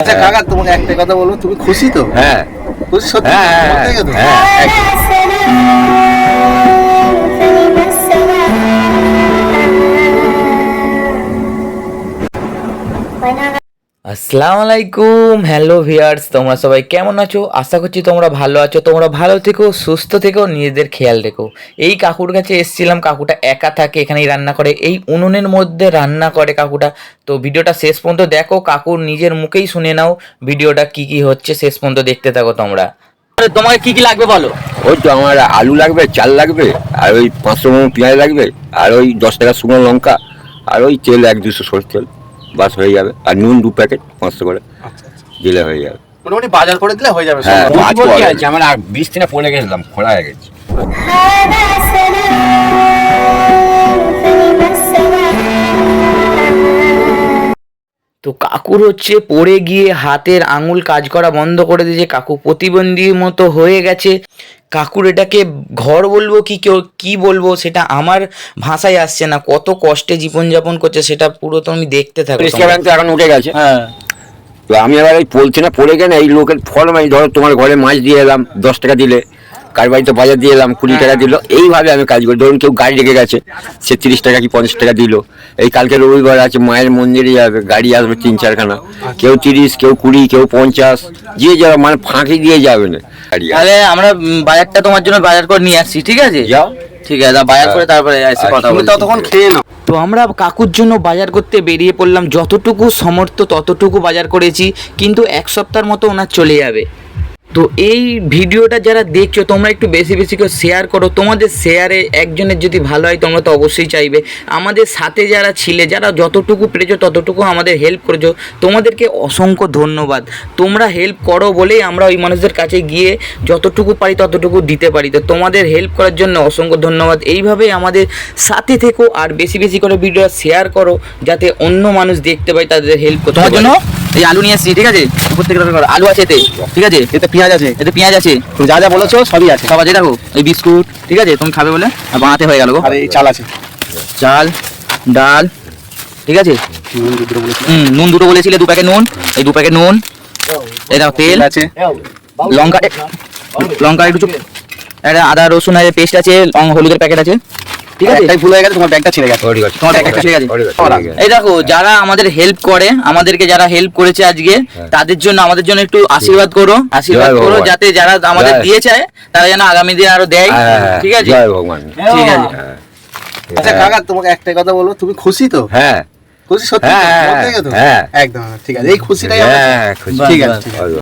আচ্ছা কাকা, তোমাকে একটা কথা বলবো, তুমি খুশি তো? হ্যাঁ খুশি সত্যি? হ্যাঁ সত্যি তো? আসসালামু আলাইকুম, হ্যালো ভিউয়ার্স, তোমরা সবাই কেমন আছো? আশা করছি তোমরা ভালো আছো। তোমরা ভালো থেকো, সুস্থ থেকো, নিজেদের খেয়াল রেখো। এই কাকুর কাছে এসেছিলাম, কাকুটা একা থাকে, এখানেই রান্না করে, এই উনুনের মধ্যে রান্না করে কাকুটা। তো ভিডিওটা শেষ পর্যন্ত দেখো, কাকুর নিজের মুখেই শুনে নাও ভিডিওটা কি কি হচ্ছে, শেষ পর্যন্ত দেখতে থাকো তোমরা। তোমাকে কি কি লাগবে বলো? ওই তো আমার আলু লাগবে, চাল লাগবে, আর ওই 500 গ্রাম পেঁয়াজ লাগবে, আর ওই 10 টাকা শুকনো লঙ্কা, আর ওই তেল 1-200 সরষের তেল, বাস হয়ে যাবে। আর নুন 2 প্যাকেট 500 করে দিলে হয়ে যাবে। মোটামুটি বাজার করে দিলে হয়ে যাবে। হ্যাঁ, সব। আছে আমার আর 20 দিনে পড়ে গেছিলাম, খোলা হয়ে গেছে। তো কাকুর হচ্ছে পড়ে গিয়ে হাতের আঙুল কাজ করা বন্ধ করে দিয়েছে, কাকু প্রতিবন্ধীর মতো হয়ে গেছে। কাকুর এটাকে ঘর বলবো কি কেউ কি বলবো সেটা আমার ভাষায় আসছে না। কত কষ্টে জীবনযাপন করছে সেটা পুরো তুমি দেখতে থাকো। রেস্টুরেন্ট তো এখন উঠে গেছে। হ্যাঁ, তো আমি এবার এই বলছি না, পড়ে গেলে এই লোকের ফল, আমি ধরো তোমার ঘরে মাছ দিয়ে এলাম 10 টাকা দিলে, কার বাড়িতে বাজার দিয়ে এলাম 20 টাকা দিল, এইভাবে আমি কাজ করি। ধরুন কেউ গাড়ি রেখে গেছে, সে 30 টাকা কি 50 টাকা দিল। এই কালকে রবিবার আছে, মায়ের মন্দিরে যাবে, গাড়ি আসবে 3-4খানা, কেউ 30, কেউ 20, কেউ 50, যে যাবে, মানে ফাঁকি দিয়ে যাবে না গাড়ি। তাহলে আমরা বাজারটা তোমার জন্য বাজার করে নিয়ে আসছি, ঠিক আছে? যাও, ঠিক আছে, বাজার করে তারপরে এসে কথা তুমি বলছি। ততক্ষণ খেয়ে নাও। তো আমরা কাকুর জন্য বাজার করতে বেরিয়ে পড়লাম, যতটুকু সমর্থ ততটুকু বাজার করেছি, কিন্তু এক সপ্তাহের মতো ওনার চলে যাবে। তো এই ভিডিওটা যারা দেখছো তোমরা একটু বেশি বেশি করে শেয়ার করো। তোমাদের শেয়ারে একজনের যদি ভালো হয় তোমরা তো অবশ্যই চাইবে। আমাদের সাথে যারা ছিলে, যারা যতটুকু পেরেছো ততটুকু আমাদের হেল্প করেছো, তোমাদেরকে অসংখ্য ধন্যবাদ। তোমরা হেল্প করো বলেই আমরা ওই মানুষদের কাছে গিয়ে যতটুকু পারি ততটুকু দিতে পারি। তো তোমাদের হেল্প করার জন্য অসংখ্য ধন্যবাদ। এইভাবেই আমাদের সাথে থেকো আর বেশি বেশি করে ভিডিও শেয়ার করো, যাতে অন্য মানুষ দেখতে পায়, তাদের হেল্প করতে। তোমার জন্য এই আলু নিয়ে এসেছি, ঠিক আছে? উপর থেকে আলু আছে এতে, ঠিক আছে? এতে পেঁয়াজ আছে, এতে পেঁয়াজ আছে, তুমি যা যা বলেছো সবই আছে। সব আছে। দেখো এই বিস্কুট, ঠিক আছে? তুমি খাবে বলে আর বানাতে হয়ে গেল গো। আর এই চাল আছে, চাল, ডাল, ঠিক আছে? নুন 2 বলেছিলে, 2 প্যাকেট নুন, এই 2 প্যাকেট নুন। এই দেখো তেল আছে, লঙ্কা, লঙ্কা একটু, একটা আদা রসুন এর পেস্ট আছে, হলুদের প্যাকেট আছে, ঠিক আছে? একটাই ভুল হয়ে গেছে, তোমার ব্যাগটা ছিঁড়ে গেছে। তোমার প্যাকেটটা ছিঁড়ে গেছে। এই দেখো যারা আমাদের হেল্প করে, আমাদেরকে যারা হেল্প করেছে আজকে, তাদের জন্য আমাদের জন্য একটু আশীর্বাদ করো, আশীর্বাদ করো, যাতে যারা আমাদের দিয়েছে তারা যেন আগামী দিনে আরো দেয়, ঠিক আছে? জয় ভগবান। ঠিক আছে। আচ্ছা কাকা, তোমাকে একটা কথা বলবো, তুমি খুশি তো? হ্যাঁ খুশি সত্যি তো? হ্যাঁ, সত্যি তো? হ্যাঁ। একদম ঠিক আছে, এই খুশিটাই আমার। হ্যাঁ, খুশি। ঠিক আছে, ঠিক আছে।